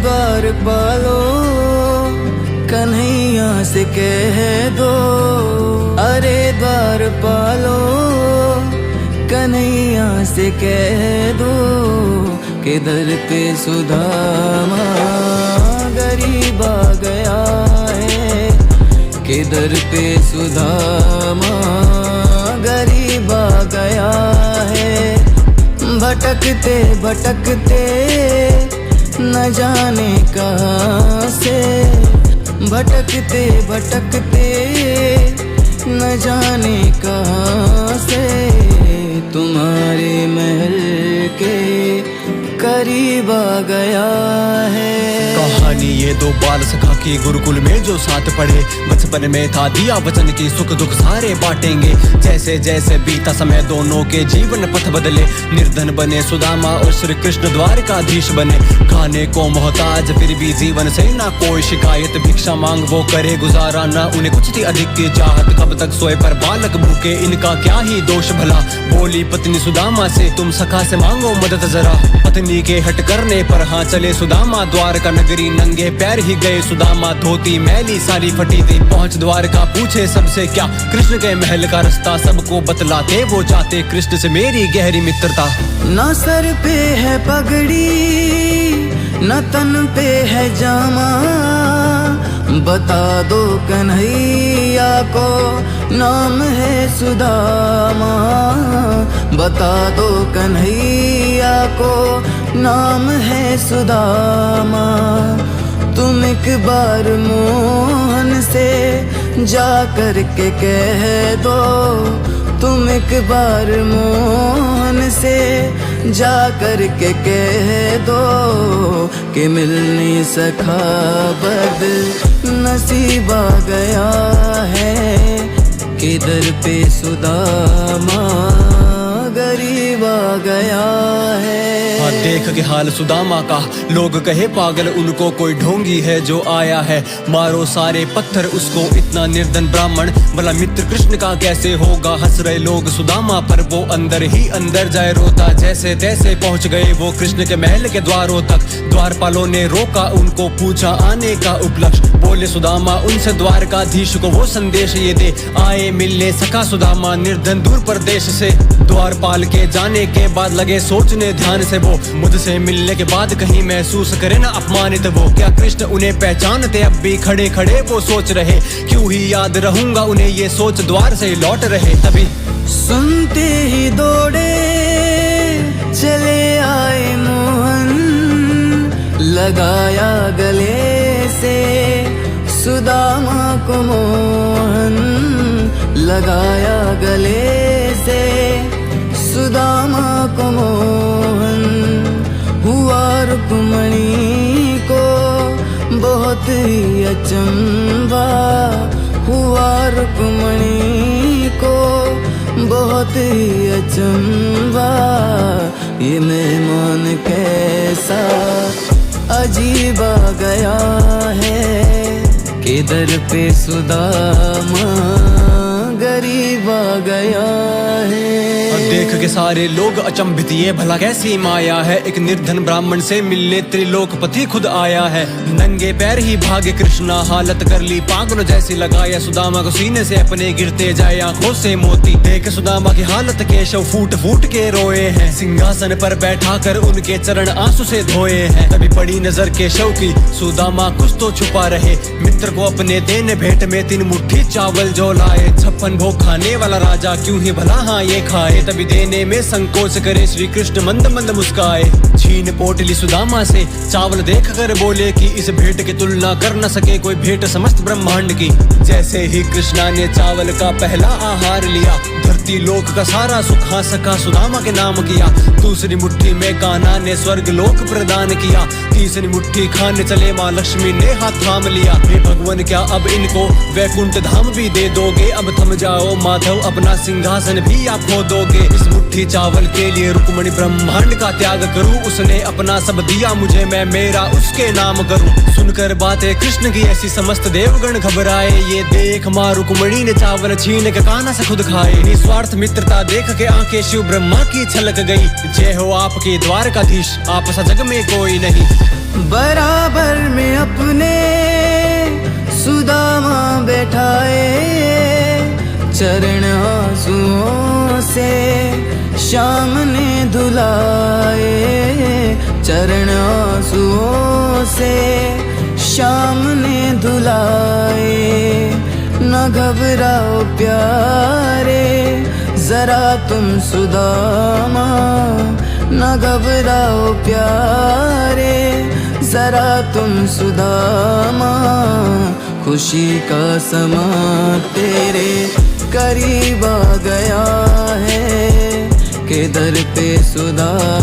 द्वारपालो कन्हैया से कह दो, अरे द्वारपालो कन्हैया से कह दो कि दर पे सुदामा गरीब आ गया है, कि दर पे सुदामा गरीब आ गया है। भटकते भटकते न जाने कहाँ से, भटकते भटकते न जाने कहाँ से तुम्हारे महल के करीब आ गया है। कहानी ये दो बाल सखा की गुरुकुल में जो साथ पढ़े, बचपन में था दिया वचन की सुख दुख सारे बांटेंगे। जैसे जैसे बीता समय दोनों के जीवन पथ बदले, निर्धन बने सुदामा और श्री कृष्ण द्वारकाधीश बने। खाने को मोहताज फिर भी जीवन से ना कोई शिकायत, भिक्षा मांग वो करे गुजारा, ना उन्हें कुछ थी अधिक की चाहत। कब तक सोए पर बालक भूखे, इनका क्या ही दोष भला। बोली पत्नी सुदामा से तुम सखा से मांगो मदद जरा। पत्नी के हट करने पर हाँ चले सुदामा द्वारका नगरी, नंगे पैर ही गए सुदामा, धोती मैली सारी फटी थी। पहुंच द्वारका पूछे सबसे क्या कृष्ण के महल का रास्ता, सबको बतलाते वो चाहते कृष्ण से मेरी गहरी मित्रता। न सर पे है पगड़ी न तन पे है जामा, बता दो कन्हैया को नाम है सुदामा, बता दो कन्हैया को नाम है सुदामा। तुम एक बार मोहन से जा कर के कह दो, तुम एक बार मोहन से जा कर के कह दो कि मिलने सखा बद नसीब आ गया है, कि दर पे सुदामा गरीब आ गया है। देख के हाल सुदामा का, लोग कहे पागल उनको कोई ढोंगी है जो आया है। मारो सारे पत्थर उसको, इतना निर्धन ब्राह्मण भला मित्र कृष्ण का कैसे होगा। हंस रहे लोग सुदामा पर, वो अंदर ही अंदर जाए रोता। जैसे तैसे पहुंच गए वो कृष्ण के महल के द्वारों तक। द्वारपालों ने रोका उनको, पूछा आने का उपलक्ष्य। बोले सुदामा उनसे द्वारकाधीश को वो संदेश ये दे, आए मिलने सखा सुदामा निर्धन दूर प्रदेश से। द्वारपाल के जाने के बाद लगे सोचने ध्यान से वो, मुझसे मिलने के बाद कहीं महसूस करे ना अपमानित वो। क्या कृष्ण उन्हें पहचानते अब भी खड़े खड़े वो सोच रहे, क्यों ही याद रहूंगा उन्हें ये सोच द्वार से लौट रहे। तभी सुनते ही दौड़े चले आए मोहन, लगाया गले से सुदामा को मोहन, लगाया गले से सुदामा को मोहन। हुआ रुक्मणी को बहुत ही अचंभा, हुआ रुक्मणी को बहुत ही अचंभा। ये मेहमान कैसा अजीब आ गया है, कि दर पे सुदामा गरीब आ गया है। देख के सारे लोग अचंभित, ये भला कैसी माया है। एक निर्धन ब्राह्मण से मिलने त्रिलोकपति खुद आया है। नंगे पैर ही भागे कृष्णा, हालत कर ली पागल जैसी। लगाया सुदामा को सीने से अपने, गिरते जाए आंखों से मोती। देख सुदामा की हालत केशव फूट फूट के रोए हैं। सिंहासन पर बैठा कर उनके चरण आंसू से धोए हैं। तभी पड़ी नजर केशव की, सुदामा कुछ तो छुपा रहे। मित्र को अपने देने भेंट में 3 मुट्ठी चावल जो लाए। 56 भोग खाने वाला राजा क्यों ही भला हाँ ये खाए। तभी देने में संकोच करे श्री कृष्ण मंद मंद मुस्काए। छीन पोटली सुदामा से चावल देख कर बोले कि इस भेंट की तुलना कर न सके कोई भेंट समस्त ब्रह्मांड की। जैसे ही कृष्णा ने चावल का पहला आहार लिया, धरती लोक का सारा सुख हाँ सका सुदामा के नाम किया। दूसरी मुट्ठी में कान्हा ने स्वर्ग लोक प्रदान किया। तीसरी मुट्ठी खाने चले माँ लक्ष्मी ने हाथ थाम लिया। हे भगवान क्या अब इनको वैकुंठ धाम भी दे दोगे। अब थम जाओ माधव अपना सिंहासन भी आप खो दोगे। इस मुट्ठी चावल के लिए रुक्मणी ब्रह्मांड का त्याग करूं। उसने अपना सब दिया मुझे, मैं मेरा उसके नाम करूं। सुनकर बातें कृष्ण की ऐसी समस्त देवगण घबराए। ये देख माँ रुक्मणी ने चावल छीन के कान्हा से खुद खाए। निस्वार्थ मित्रता देख के आंखें शिव ब्रह्मा की छलक गई। जय हो आपके द्वारकाधीश, आप सा जग में कोई नहीं। बराबर में अपने सुदामा बैठाए, चरण आंसुओं से श्याम ने धुलाए। चरण आंसुओं से श्याम ने धुलाए। न घबराओ प्यारे जरा तुम सुदामा, न घबराओ प्यारे जरा तुम सुदामा। खुशी का समा तेरे करीब आ गया है, के दर पे सुदामा